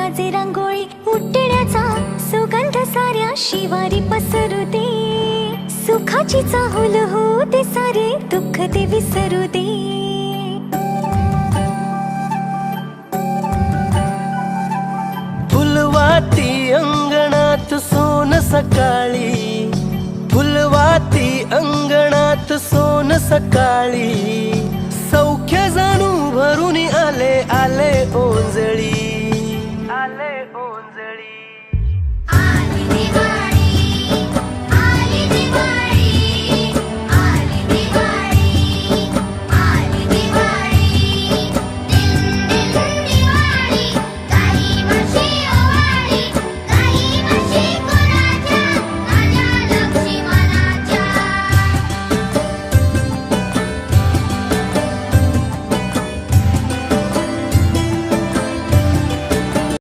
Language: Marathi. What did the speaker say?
वाजे रांगोळी उठण्याचा सुगंध साऱ्या शिवारी पसरू दे सुखाची चाहुल होऊ दे सारे दुःख ते विसरू दे फुलवाती अंगणात सोन सकाळी फुलवाती अंगणात सोन सकाळी सौख्य जाणू भरून आले आले ओंजळी